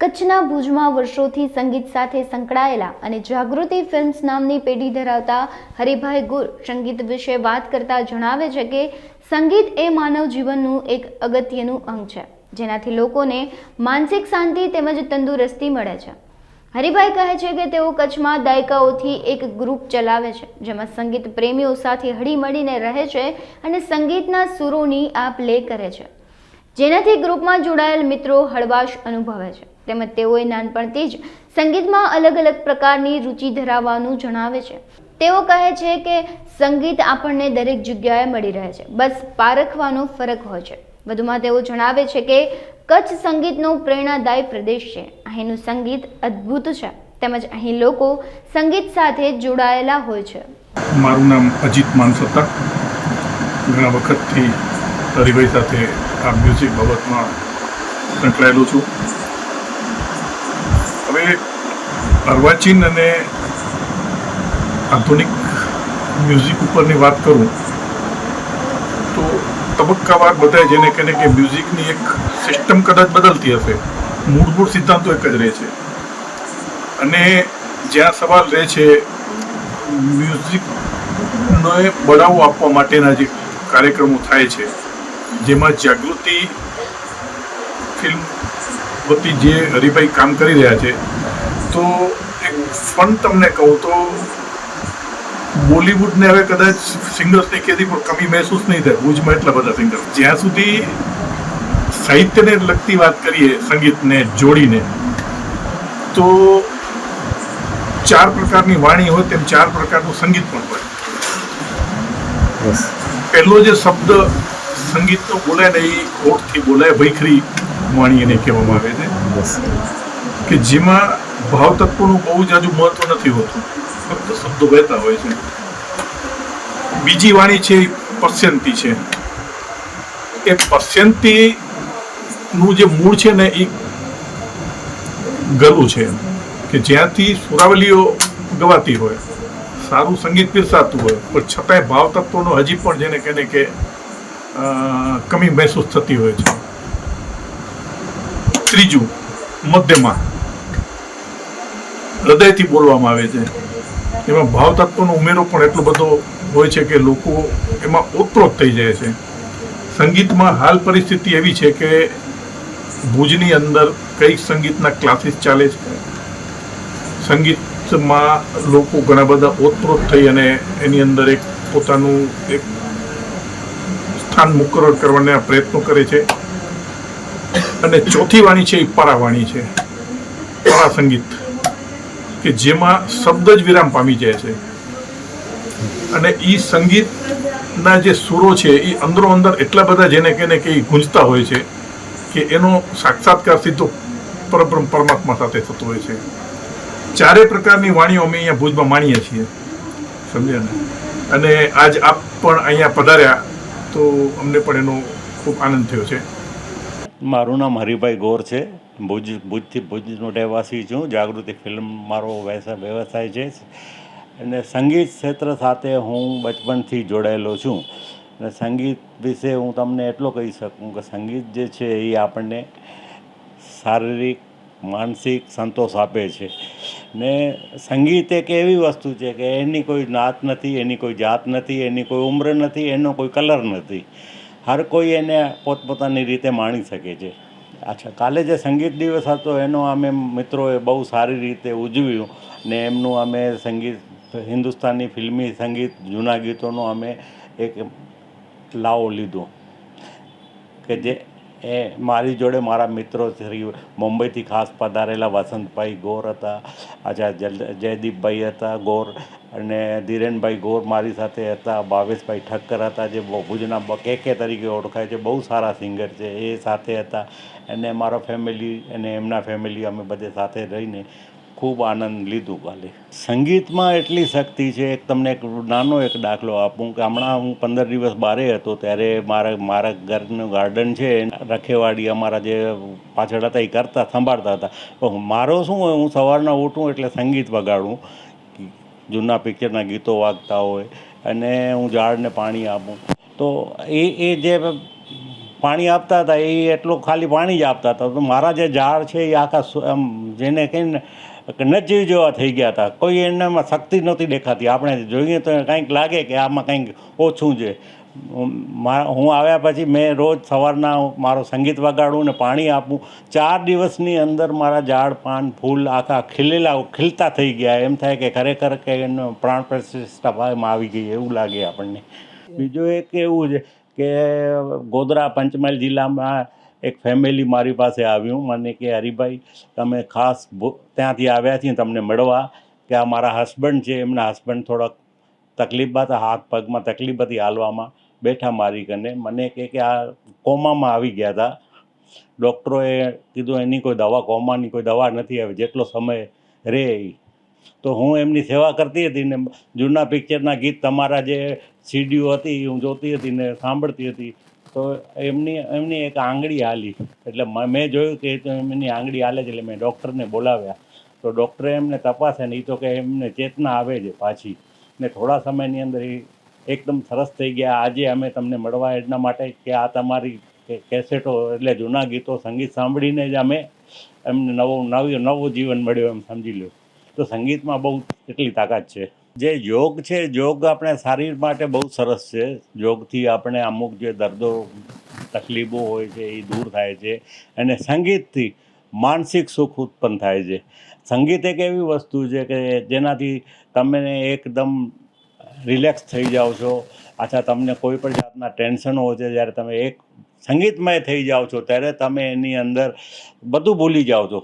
કચ્છના ભુજમાં વર્ષોથી સંગીત સાથે સંકળાયેલા અને જાગૃતિ ફિલ્મ્સ નામની પેઢી ધરાવતા હરિભાઈ ગુર સંગીત વિશે વાત કરતા જણાવે છે કે સંગીત એ માનવ જીવનનું એક અગત્યનું અંગ છે, જેનાથી લોકોને માનસિક શાંતિ તેમજ તંદુરસ્તી મળે છે. હરિભાઈ કહે છે કે તેઓ કચ્છમાં દાયકાઓથી એક ગ્રુપ ચલાવે છે, જેમાં સંગીત પ્રેમીઓ સાથે હળીમળીને રહે છે અને સંગીતના સૂરોની આપ લે કરે છે, જેનાથી ગ્રુપમાં જોડાયેલ મિત્રો હળવાશ અનુભવે છે. તેમજ તેઓએ નાનપણથી જ સંગીતમાં અલગ અલગ પ્રકારની રુચિ ધરાવવાનું જણાવે છે. તેઓ કહે છે કે સંગીત આપણને દરેક જગ્યાએ મળી રહે છે, બસ પારખવાનો ફરક હોય છે. વધુમાં તેઓ જણાવે છે કે કચ્છ સંગીતનો પ્રેરણાદાયી પ્રદેશ છે. અહીંનું સંગીત અદ્ભુત છે, તેમજ અહીં લોકો સંગીત સાથે જોડાયેલા હોય છે. મારું નામ અજીત માનસત્તા. ઘણા વખતથી હરિભાઈ સાથે આ મ્યુઝિક બાબતમાં સંકળાયેલો છું. હવે અર્વાચીન અને આધુનિક મ્યુઝિક ઉપરની વાત કરું તો તબક્કાવાર બધાય જેને કહે કે મ્યુઝિકની એક સિસ્ટમ કદાચ બદલતી હશે, મૂળભૂત સિદ્ધાંતો એક જ રહે છે. અને જ્યાં સવાલ રહે છે મ્યુઝિકનો બળાવો આપવા માટેના જે કાર્યક્રમો થાય છે, જેમાં જાગૃતિ ફિલ્મ વતી જે હરિભાઈ કામ કરી રહ્યા છે, તો એક ફન તમને કહું તો બોલિવૂડને હવે કદાચ સિંગર્સની ખેતી પર કમી મહેસૂસ નહીં થાય. ભુજમાં એટલા બધા સિંગર, જ્યાં સુધી સાહિત્યને લગતી વાત કરીએ સંગીતને જોડીને, તો 4 પ્રકારની વાણી હોય તેમ 4 પ્રકારનું સંગીત પણ હોય. પહેલો જે શબ્દ સંગીતનો બોલાય ને એ હોઠથી બોલાય, ભૈખરી વાણી એને કહેવામાં આવે છે, કે જેમાં ભાવ તત્વોનું બહુ જ હજુ મહત્વ નથી હોતું, ફક્ત શબ્દો વહેતા હોય છે. બીજી વાણી છે એ પશ્યંતી છે. એ પશ્યંતીનું જે મૂળ છે ને એ ગલું છે, કે જ્યાંથી સુરાવલીઓ ગવાતી હોય, સારું સંગીત પીરસાતું હોય, પણ છતાંય ભાવ તત્વોનો હજી પણ જેને કહે કે કમી મહેસૂસ થતી હોય છે. ત્રીજું મધ્યમાં હૃદયથી બોલવામાં આવે છે. એમાં ભાવ તત્વનો ઉમેરો પણ એટલો બધો હોય છે કે લોકો એમાં ઓતપ્રોત થઈ જાય છે. સંગીતમાં હાલ પરિસ્થિતિ એવી છે કે ભુજની અંદર કઈ સંગીતના ક્લાસીસ ચાલે છે. સંગીતમાં લોકો ઘણા બધા ઓતપ્રોત થઈ અને એની અંદર એક પોતાનું એક સ્થાન મુકરર કરવાના પ્રયત્નો કરે છે. અને ચોથી વાણી છે એ પરાવાણી છે, પરા સંગીત, કે જેમાં શબ્દ જ વિરામ પામી જાય છે. અને એ સંગીતના જે સુરો છે એ અંદરો અંદર એટલા બધા જેને કહે કે એ ગુંજતા હોય છે કે એનો સાક્ષાત્કાર સીધો પરબ્રહ્મ પરમાત્મા સાથે થતો હોય છે. 4 પ્રકારની વાણીઓ અમે અહીંયા ભુજમાં માણીએ છીએ, સમજ્યા ને. અને આજ આપ પણ અહીંયા પધાર્યા તો અમને પણ એનો ખૂબ આનંદ થયો છે. મારું નામ હરિભાઈ ગોર છે. ભુજનો રહેવાસી છું. જાગૃતિ ફિલ્મ મારો વ્યવસાય છે અને સંગીત ક્ષેત્ર સાથે હું બચપનથી જોડાયેલો છું. અને સંગીત વિશે હું તમને એટલો કહી શકું કે સંગીત જે છે એ આપણને શારીરિક માનસિક સંતોષ આપે છે. ને સંગીત એક એવી વસ્તુ છે કે એની કોઈ નાત નથી, એની કોઈ જાત નથી, એની કોઈ ઉંમર નથી, એનો કોઈ કલર નથી. હર કોઈ એને પોતપોતાની રીતે માણી શકે છે. અચ્છા, કાલે જે સંગીત દિવસ હતો એનો અમે મિત્રોએ બહુ સારી રીતે ઉજવ્યું ને એમનું અમે સંગીત હિન્દુસ્તાની ફિલ્મી સંગીત જૂના ગીતોનો અમે એક લાવો લીધો કે જે એ મારી જોડે મારા મિત્રો મુંબઈથી ખાસ પધારેલા વસંતભાઈ ગોર હતા, જયદીપભાઈ હતા ગોર, અને ધીરેનભાઈ ગોર મારી સાથે હતા, ભાવેશભાઈ ઠક્કર હતા જે ભુજના કેકે તરીકે ઓળખાય છે, બહુ સારા સિંગર છે, એ સાથે હતા. અને મારો ફેમિલી અને એમના ફેમિલી અમે બધે સાથે રહીને ખૂબ આનંદ લીધું. કાલે સંગીતમાં એટલી શક્તિ છે. એક તમને એક નાનો એક દાખલો આપું કે હમણાં હું 15 દિવસ બહાર હતો ત્યારે મારા ઘરનું ગાર્ડન છે, રખેવાડી અમારા જે પાછળ હતા એ સંભાળતા હતા. તો મારો શું હોય, હું સવારના ઉઠું એટલે સંગીત વગાડું, જૂના પિક્ચરના ગીતો વાગતા હોય અને હું ઝાડને પાણી આપું. તો એ જે પાણી આપતા હતા એ એટલું ખાલી પાણી જ આપતા હતા. તો મારા જે ઝાડ છે એ આખા આમ જેને કહીને કે નજીવ જેવા થઈ ગયા હતા. કોઈ એનામાં શક્તિ નહોતી દેખાતી. આપણે જોઈએ તો કંઈક લાગે કે આમાં કંઈક ઓછું છે. હું આવ્યા પછી મેં રોજ સવારના મારો સંગીત વગાડું ને પાણી આપું. 4 દિવસની અંદર મારા ઝાડ પાન ફૂલ આખા ખીલતા થઈ ગયા. એમ થાય કે ખરેખર કે એનો પ્રાણ પ્રતિષ્ઠામાં આવી ગઈ એવું લાગે આપણને. બીજું એક એવું છે કે ગોધરા પંચમહાલ જિલ્લામાં એક ફેમિલી મારી પાસે આવ્યું. મને કે હરિભાઈ તમે ખાસ ત્યાંથી આવ્યા છીએ તમને મળવા, કે આ મારા હસબન્ડ છે, એમના હસબન્ડ થોડાક તકલીફ હતા, હાથ પગમાં તકલીફ હતી હાલવામાં. બેઠા મારી કને મને કે આ કોમામાં આવી ગયા હતા. ડૉક્ટરોએ કીધું એની કોઈ દવા, કોમાની કોઈ દવા નથી આવી, જેટલો સમય રહે એ. તો હું એમની સેવા કરતી હતી ને જૂના પિક્ચરના ગીત તમારા જે સીડીઓ હતી હું જોતી હતી ને સાંભળતી હતી. તો એમની એક આંગળી હાલી, એટલે મેં જોયું કે એમની આંગળી હાલે છે, એટલે મેં ડૉક્ટરને બોલાવ્યા. તો ડૉક્ટરે એમને તપાસે ને એ તો કે એમને ચેતના આવે છે પાછી, ને થોડા સમયની અંદર એ એકદમ સરસ થઈ ગયા. આજે અમે તમને મળવા એના માટે કે આ તમારી કેસેટો એટલે જૂના ગીતો સંગીત સાંભળીને જ અમે એમને નવું જીવન મળ્યું એમ સમજી લો. તો સંગીતમાં બહુ એટલી તાકાત છે. જે યોગ છે, યોગ આપણે શરીર માટે બહુ સરસ છે. યોગથી આપણે અમુક જે દર્દો તકલીફો હોય છે એ દૂર થાય છે, અને સંગીતથી માનસિક સુખ ઉત્પન્ન થાય છે. સંગીત એક એવી વસ્તુ છે કે જેનાથી તમે એકદમ રિલેક્સ થઈ જાઓ છો. અચ્છા, તમને કોઈ પણ જાતના ટેન્શનો હોય છે, જ્યારે તમે એક સંગીતમય થઈ જાઓ છો ત્યારે તમે એની અંદર બધું ભૂલી જાઓ છો.